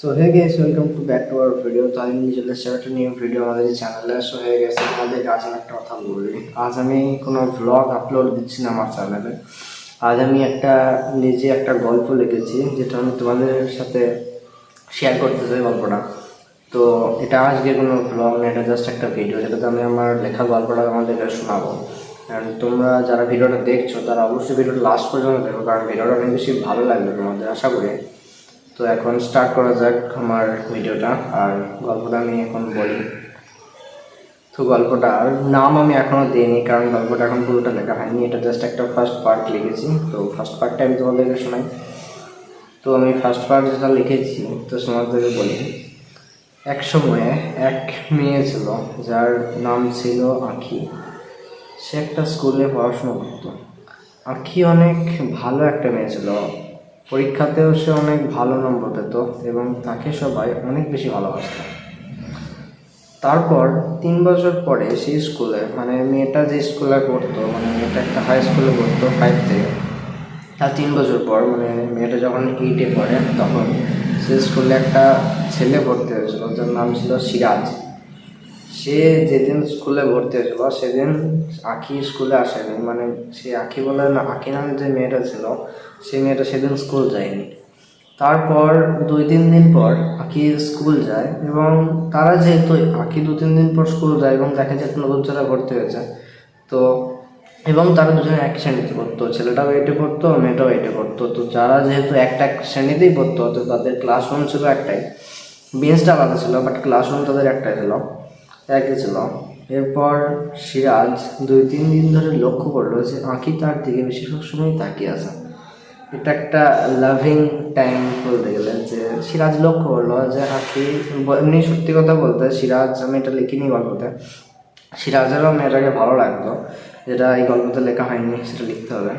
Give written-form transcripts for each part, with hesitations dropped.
So hey guys, welcome to back to our video. তো আমি চলে এসেছি একটা নিউ ভিডিও আমাদের চ্যানেলে। সো হয়ে গেছে আমাদের আজ আমি একটা কথা বলি। আজ আমি কোনো ভ্লগ আপলোড দিচ্ছি না আমার চ্যানেলে। আজ আমি নিজে একটা গল্প লিখেছি, যেটা আমি তোমাদের সাথে শেয়ার করতে চাই গল্পটা। তো এটা আজকে কোনো ভ্লগ না, এটা জাস্ট একটা ভিডিও, যেটাতে আমি আমার লেখা গল্পটা আমাদেরকে শোনাবো। অ্যান্ড তোমরা যারা ভিডিওটা দেখছো তারা অবশ্যই ভিডিওটা লাস্ট পর্যন্ত দেখো, কারণ ভিডিওটা অনেক বেশি ভালো লাগবে তোমাদের, আশা করি। তো এখন স্টার্ট করা যাক আমার ভিডিওটা। আর গল্পটা আমি এখন বলি। তো গল্পটার নাম আমি এখনও দিইনি, কারণ গল্পটা এখন পুরোটা লেখা হয়নি, এটা জাস্ট একটা ফার্স্ট পার্ট লিখেছি। তো ফার্স্ট পার্টটা আমি তোমাদেরকে শোনাই। তো আমি ফার্স্ট পার্ট যেটা লিখেছি তো তোমাদেরকে বলি। এক সময়ে এক মেয়ে ছিল, যার নাম ছিল আঁখি। সে একটা স্কুলে পড়াশোনা করতো। আঁখি অনেক ভালো একটা মেয়ে ছিল, পরীক্ষাতেও সে অনেক ভালো নম্বর পেত এবং তাকে সবাই অনেক বেশি ভালোবাসত। তারপর 3 বছর পরে সেই স্কুলে, মানে মেয়েটা যে স্কুলে পড়তো, মানে মেয়েটা একটা হাই স্কুলে পড়তো 5 থেকে। তার 3 বছর পর, মানে মেয়েটা যখন 8-এ পড়ে, তখন সে স্কুলে একটা ছেলে ভর্তি হয়েছিল, যার নাম ছিল সিরাজ। সে যেদিন স্কুলে ভর্তি হয়েছিল সেদিন আঁখি স্কুলে আসেনি, মানে সে আঁখি বলে না, আঁখি নামে যে মেয়েটা ছিল সেই মেয়েটা সেদিন স্কুল যায়নি। তারপর 2-3 দিন পর আঁখি স্কুল যায়, এবং তারা যেহেতু আঁখি 2-3 দিন পর স্কুল যায় এবং দেখে যে একটা নতুন ছেলে ভর্তি হয়েছে, তো এবং তারা দুজনে এক শ্রেণীতে পড়তো, ছেলেটাও 8-এ পড়তো, মেয়েটাও 8-এ পড়তো। তো যারা যেহেতু একটা শ্রেণীতেই পড়তো, তো তাদের ক্লাসরুম ছিল একটাই, বেঞ্চটা আলাদা ছিল, বাট ক্লাসরুম তাদের একটাই ছিল, একই ছিল। এরপর সিরাজ 2-3 দিন ধরে লক্ষ্য করলো যে আঁখি তার দিকে বেশিরভাগ সময় তাকিয়ে আছে। এটা একটা লাভিং টাইম বলতে গেলে, যে সিরাজ লক্ষ্য করলো যে আঁখি, এমনি সত্যি কথা বলতে সিরাজ, আমি এটা লিখিনি গল্পতে, সিরাজেরও মেয়েটাকে ভালো লাগতো, যেটা এই গল্পতে লেখা হয়নি, সেটা লিখতে হবে।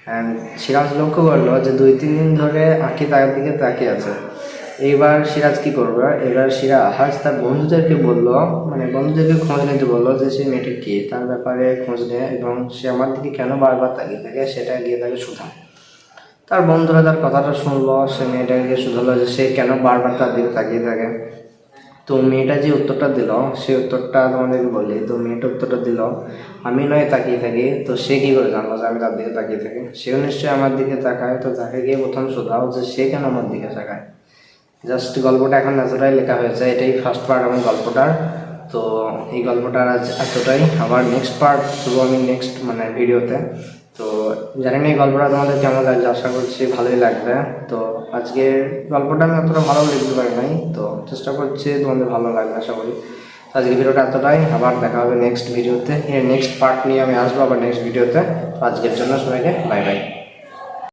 অ্যান্ড সিরাজ লক্ষ্য করলো যে 2-3 দিন ধরে আঁখি তার দিকে তাকিয়ে আছে। এইবার সিরাজ কী করবে, এবার সিরাজ তার বন্ধুদেরকে বললো, মানে বন্ধুদেরকে খোঁজ নিতে বললো যে সে মেয়েটা কে, তার ব্যাপারে খোঁজ নেয় এবং সে আমার দিকে কেন বারবার তাকিয়ে থাকে সেটা গিয়ে তাকে শোধায়। তার বন্ধুরা তার কথাটা শুনলো, সে মেয়েটাকে গিয়ে শুধালো যে সে কেন বারবার তার দিকে তাকিয়ে থাকে। তো মেয়েটা যে উত্তরটা দিল, সেই উত্তরটা তোমাদেরকে বলি। তো মেয়েটা উত্তরটা দিল, আমি নয় তাকিয়ে থাকি। তো সে কী করে জানলো যে আমি তার দিকে তাকিয়ে থাকি? সেও নিশ্চয়ই আমার দিকে তাকায়। তো তাকে গিয়ে প্রথম শোধাও যে সে কেন আমার দিকে তাকায়। জাস্ট গল্পটা এখন এতটাই লেখা হয়েছে, এটাই ফার্স্ট পার্ট আমার গল্পটার। তো এই গল্পটার আজ এতটাই, আবার নেক্সট পার্ট দেবো আমি নেক্সট মানে ভিডিওতে। তো জানি না এই গল্পটা তোমাদের কেমন লাগছে, আশা করছি ভালোই লাগবে। তো আজকের গল্পটা আমি অতটা ভালো লিখতে পারি নাই, তো চেষ্টা করছি তোমাদের ভালো লাগবে আশা করি। আজকের ভিডিওটা এতটাই, আবার দেখা হবে নেক্সট ভিডিওতে। এর নেক্সট পার্ট নিয়ে আমি আসবো আবার নেক্সট ভিডিওতে। আজকের জন্য সবাইকে বাই বাই।